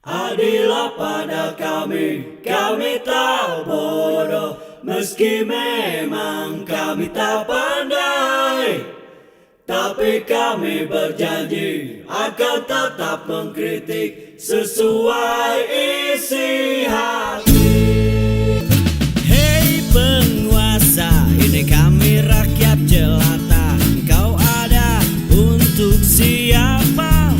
Adilah pada kami tak bodoh, meski memang kami tak pandai. Tapi kami berjanji akan tetap mengkritik sesuai isi hati. Hei penguasa, ini kami rakyat jelata. Engkau ada untuk siapa?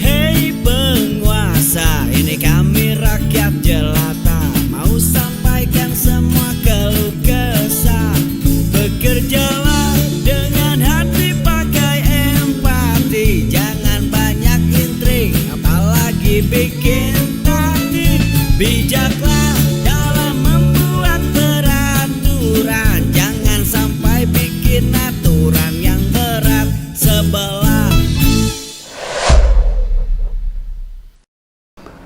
Hei penguasa, ini kami rakyat jelata. Mau sampaikan semua keluh kesah. Bekerjalah dengan hati, pakai empati. Jangan banyak intrik, apalagi bikin taktik. Bijaklah dalam membuat peraturan. Jangan sampai bikin aturan yang berat sebelah.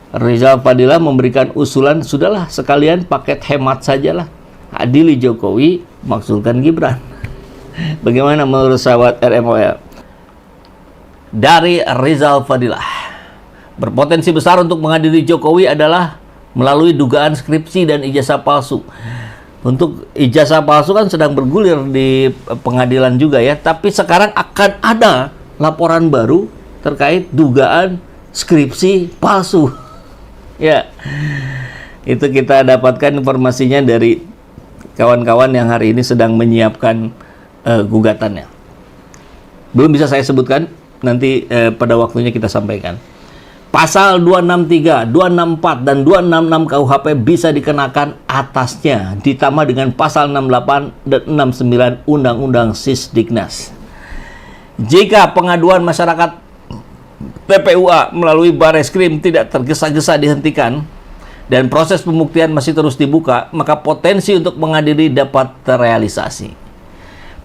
Rizal Fadila memberikan usulan, sudahlah sekalian paket hemat sajalah. Adili Jokowi, maksulkan Gibran. Bagaimana menurut sahabat RMOL? Dari Rizal Fadila, berpotensi besar untuk mengadili Jokowi adalah melalui dugaan skripsi dan ijazah palsu. Untuk ijazah palsu kan sedang bergulir di pengadilan juga ya, tapi sekarang akan ada laporan baru terkait dugaan skripsi palsu. Ya, itu kita dapatkan informasinya dari kawan-kawan yang hari ini sedang menyiapkan gugatannya. Belum bisa saya sebutkan, nanti pada waktunya kita sampaikan. Pasal 263, 264, dan 266 KUHP bisa dikenakan atasnya, ditambah dengan pasal 68 dan 69 Undang-Undang Sisdiknas. Jika pengaduan masyarakat TPUA melalui Bareskrim tidak tergesa-gesa dihentikan dan proses pembuktian masih terus dibuka, maka potensi untuk mengadili dapat terrealisasi.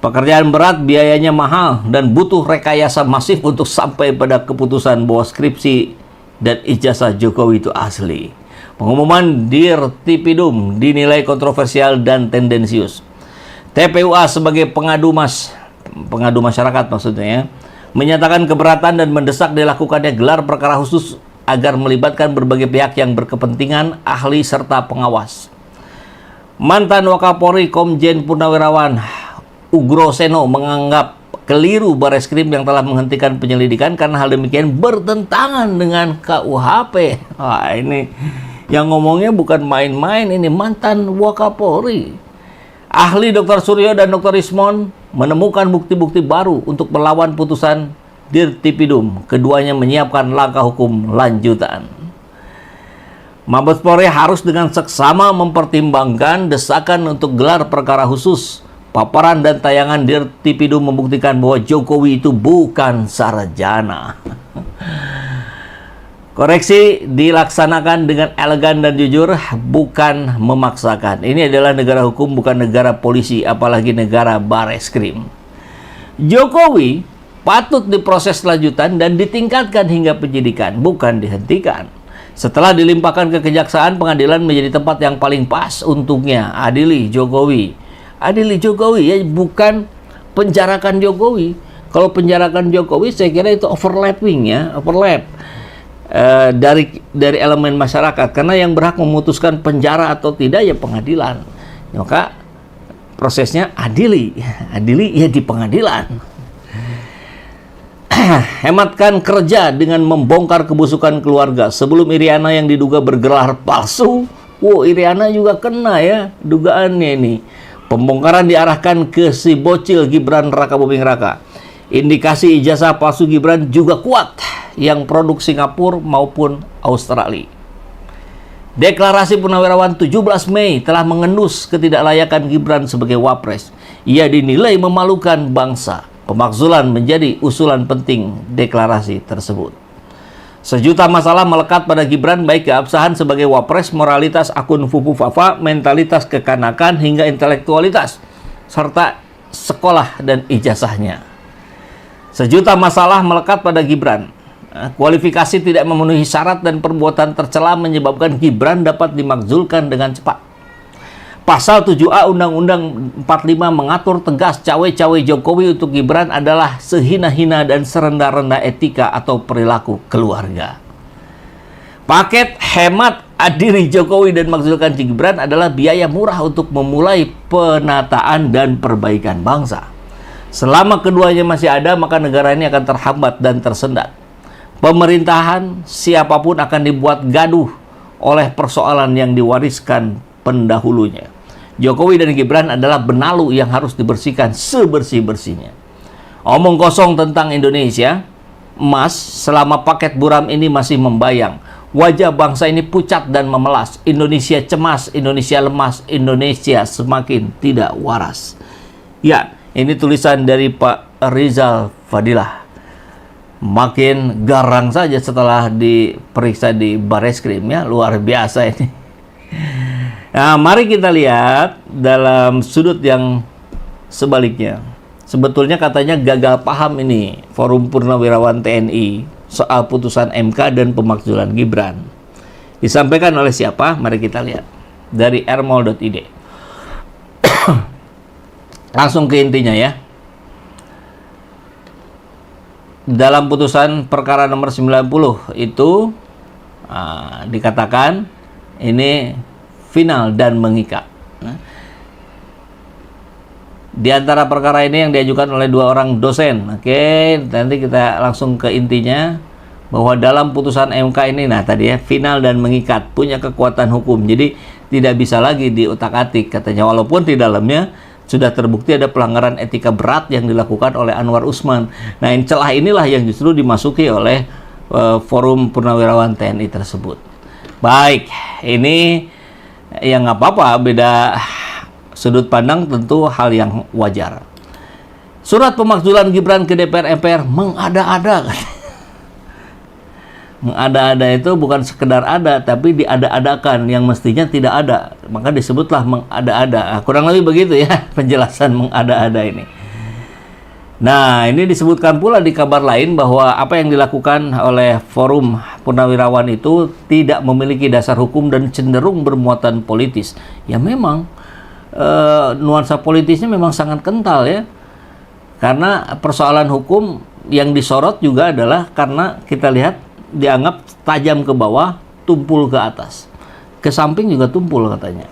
Pekerjaan berat, biayanya mahal, dan butuh rekayasa masif untuk sampai pada keputusan bahwa skripsi dan ijazah Jokowi itu asli. Pengumuman Dirtipidum dinilai kontroversial dan tendensius. TPUA sebagai pengadu masyarakat maksudnya ya, menyatakan keberatan dan mendesak dilakukannya gelar perkara khusus agar melibatkan berbagai pihak yang berkepentingan, ahli, serta pengawas. Mantan Wakapolri Komjen Purnawirawan Ugro Seno menganggap keliru Bareskrim yang telah menghentikan penyelidikan karena hal demikian bertentangan dengan KUHP. Wah, ini yang ngomongnya bukan main-main, ini mantan Wakapolri. Ahli Dr. Suryo dan Dr. Ismon menemukan bukti-bukti baru untuk melawan putusan Dirtipidum. Keduanya menyiapkan langkah hukum lanjutan. Mabes Polri harus dengan seksama mempertimbangkan desakan untuk gelar perkara khusus. Paparan dan tayangan Dirtipidum membuktikan bahwa Jokowi itu bukan sarjana. Koreksi dilaksanakan dengan elegan dan jujur, bukan memaksakan. Ini adalah negara hukum, bukan negara polisi, apalagi negara Bareskrim. Jokowi patut diproses lanjutan dan ditingkatkan hingga penyidikan, bukan dihentikan. Setelah dilimpahkan ke kejaksaan, pengadilan menjadi tempat yang paling pas untuknya. Adili Jokowi. Adili Jokowi ya, bukan penjarakan Jokowi. Kalau penjarakan Jokowi saya kira itu overlapping ya, overlap. Dari elemen masyarakat, karena yang berhak memutuskan penjara atau tidak ya pengadilan. Maka prosesnya adili ya di pengadilan. Hematkan kerja dengan membongkar kebusukan keluarga. Sebelum Iriana yang diduga bergelar palsu, Iriana juga kena ya dugaannya ini. Pembongkaran diarahkan ke si bocil Gibran Rakabuming Raka. Indikasi ijazah palsu Gibran juga kuat, yang produk Singapura maupun Australia. Deklarasi Purnawirawan 17 Mei telah mengendus ketidaklayakan Gibran sebagai wapres. Ia dinilai memalukan bangsa. Pemakzulan menjadi usulan penting deklarasi tersebut. Sejuta masalah melekat pada Gibran, baik keabsahan sebagai wapres, moralitas akun Fufu Fafa, mentalitas kekanakan hingga intelektualitas, serta sekolah dan ijazahnya. Sejuta masalah melekat pada Gibran. Kualifikasi tidak memenuhi syarat dan perbuatan tercela menyebabkan Gibran dapat dimakzulkan dengan cepat. Pasal 7A Undang-Undang 45 mengatur tegas cawe-cawe Jokowi untuk Gibran adalah sehina-hina dan serendah-rendah etika atau perilaku keluarga. Paket hemat diri Jokowi dan maksudkan Gibran adalah biaya murah untuk memulai penataan dan perbaikan bangsa. Selama keduanya masih ada, maka negara ini akan terhambat dan tersendat. Pemerintahan siapapun akan dibuat gaduh oleh persoalan yang diwariskan pendahulunya. Jokowi dan Gibran adalah benalu yang harus dibersihkan sebersih-bersihnya. Omong kosong tentang Indonesia emas selama paket buram ini masih membayang. Wajah bangsa ini pucat dan memelas. Indonesia cemas, Indonesia lemas, Indonesia semakin tidak waras. Ya, ini tulisan dari Pak Rizal Fadilah. Makin garang saja setelah diperiksa di Bareskrim, ya, luar biasa ini. Nah, mari kita lihat dalam sudut yang sebaliknya. Sebetulnya katanya gagal paham ini Forum Purnawirawan TNI soal putusan MK dan pemakzulan Gibran. Disampaikan oleh siapa? Mari kita lihat. Dari rmol.id. Langsung ke intinya ya. Dalam putusan perkara nomor 90 itu dikatakan ini final dan mengikat. Di antara perkara ini yang diajukan oleh 2 orang dosen. Oke, nanti kita langsung ke intinya bahwa dalam putusan MK ini, nah tadi ya, final dan mengikat, punya kekuatan hukum. Jadi tidak bisa lagi diutak-atik katanya, walaupun di dalamnya sudah terbukti ada pelanggaran etika berat yang dilakukan oleh Anwar Usman. Nah, celah inilah yang justru dimasuki oleh Forum Purnawirawan TNI tersebut. Baik, ini yang nggak apa-apa, beda sudut pandang, tentu hal yang wajar. Surat pemakzulan Gibran ke DPR MPR mengada-ada. Mengada-ada itu bukan sekedar ada, tapi diada-adakan yang mestinya tidak ada. Maka disebutlah mengada-ada. Kurang lebih begitu ya penjelasan mengada-ada ini. Nah, ini disebutkan pula di kabar lain bahwa apa yang dilakukan oleh Forum Purnawirawan itu tidak memiliki dasar hukum dan cenderung bermuatan politis. Ya memang nuansa politisnya memang sangat kental ya, karena persoalan hukum yang disorot juga adalah karena kita lihat dianggap tajam ke bawah, tumpul ke atas, ke samping juga tumpul katanya.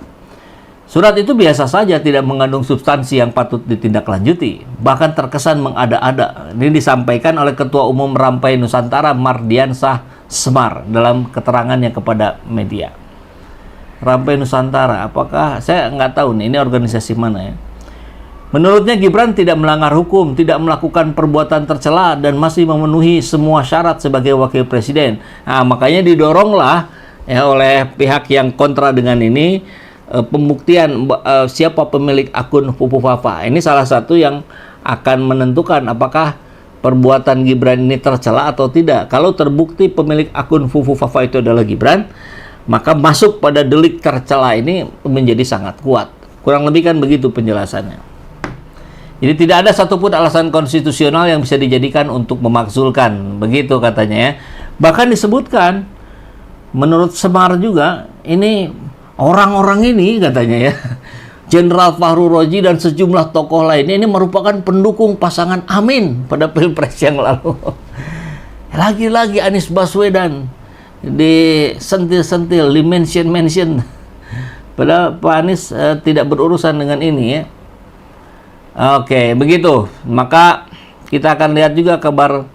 Surat itu biasa saja, tidak mengandung substansi yang patut ditindaklanjuti, bahkan terkesan mengada-ada. Ini disampaikan oleh Ketua Umum Rampai Nusantara Mardiansah Semar dalam keterangannya kepada media. Rampai Nusantara, apakah, saya nggak tahu nih, ini organisasi mana ya. Menurutnya Gibran tidak melanggar hukum, tidak melakukan perbuatan tercela, dan masih memenuhi semua syarat sebagai wakil presiden. Nah, makanya didoronglah ya oleh pihak yang kontra dengan ini pembuktian siapa pemilik akun Fufu Fafa. Ini salah satu yang akan menentukan apakah perbuatan Gibran ini tercela atau tidak. Kalau terbukti pemilik akun Fufu Fafa itu adalah Gibran, maka masuk pada delik tercela ini menjadi sangat kuat. Kurang lebih kan begitu penjelasannya. Jadi tidak ada satupun alasan konstitusional yang bisa dijadikan untuk memakzulkan, begitu katanya ya. Bahkan disebutkan, menurut Semar juga, ini orang-orang ini katanya ya, Jenderal Fahru Roji dan sejumlah tokoh lainnya ini merupakan pendukung pasangan Amin pada Pilpres yang lalu. Lagi-lagi Anies Baswedan disentil-sentil, di-mention. Padahal Pak Anies tidak berurusan dengan ini ya. Oke, begitu. Maka kita akan lihat juga kabar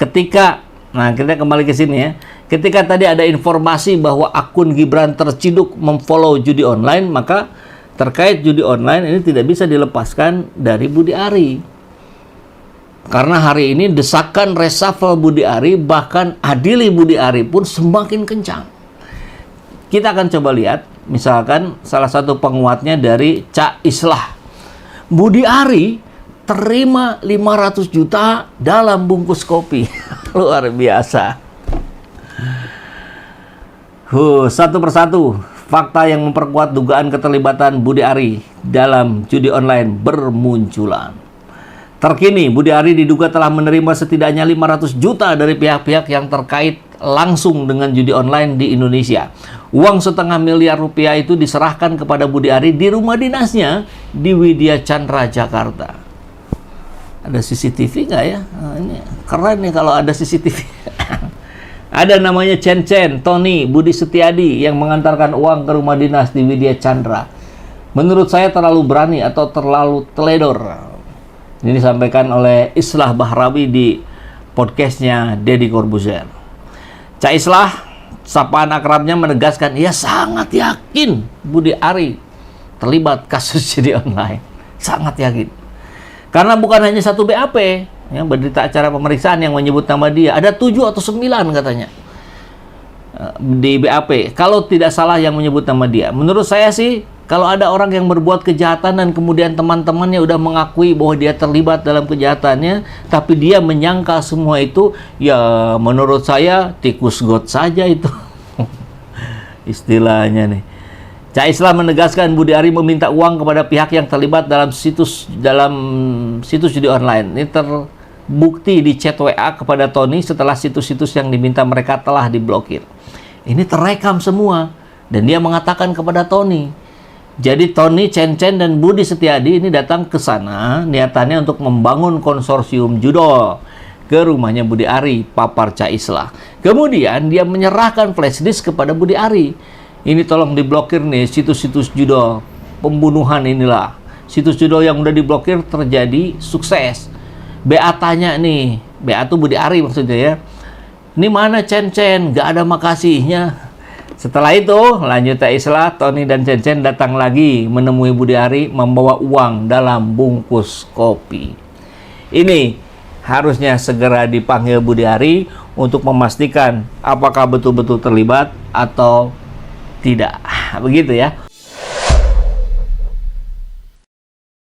ketika, nah kita kembali ke sini ya. Ketika tadi ada informasi bahwa akun Gibran terciduk memfollow judi online, maka terkait judi online ini tidak bisa dilepaskan dari Budi Ari. Karena hari ini desakan reshuffle Budi Ari, bahkan adili Budi Ari pun semakin kencang. Kita akan coba lihat, misalkan salah satu penguatnya dari Cak Islah. Budi Ari terima 500 juta dalam bungkus kopi. Luar biasa. Satu persatu fakta yang memperkuat dugaan keterlibatan Budi Ari dalam judi online bermunculan. Terkini, Budi Ari diduga telah menerima setidaknya 500 juta dari pihak-pihak yang terkait langsung dengan judi online di Indonesia. Uang setengah miliar rupiah itu diserahkan kepada Budi Ari di rumah dinasnya di Widya Chandra, Jakarta. Ada CCTV nggak ya? Nah, ini keren nih kalau ada CCTV. Ada namanya Chen Chen, Tony, Budi Setiadi yang mengantarkan uang ke rumah dinas di Widya Chandra. Menurut saya terlalu berani atau terlalu teledor. Ini disampaikan oleh Islah Bahrawi di podcastnya Deddy Corbuzier. Cak Islah, sapaan akrabnya menegaskan ia sangat yakin Budi Ari terlibat kasus judi online. Sangat yakin. Karena bukan hanya satu BAP, yang berita acara pemeriksaan yang menyebut nama dia. Ada 7 atau 9 katanya di BAP. Kalau tidak salah yang menyebut nama dia. Menurut saya sih, kalau ada orang yang berbuat kejahatan dan kemudian teman-temannya udah mengakui bahwa dia terlibat dalam kejahatannya, tapi dia menyangkal semua itu, ya menurut saya tikus got saja itu. Istilahnya nih. Cak Islah menegaskan Budi Ari meminta uang kepada pihak yang terlibat dalam situs judi online. Ini terbukti di chat WA kepada Tony setelah situs-situs yang diminta mereka telah diblokir. Ini terekam semua dan dia mengatakan kepada Tony. Jadi Tony, Chen Chen dan Budi Setiadi ini datang ke sana niatannya untuk membangun konsorsium judo ke rumahnya Budi Ari, papar Cak Islah. Kemudian dia menyerahkan flash disk kepada Budi Ari. Ini tolong diblokir nih situs-situs judo pembunuhan inilah. Situs judo yang udah diblokir terjadi sukses. BA tanya nih, BA tuh Budi Ari maksudnya ya. Ini mana Chen Chen? Gak ada makasihnya. Setelah itu lanjut Cak Islah, Tony dan Chen Chen datang lagi menemui Budi Ari membawa uang dalam bungkus kopi. Ini harusnya segera dipanggil Budi Ari untuk memastikan apakah betul-betul terlibat atau tidak. Begitu ya.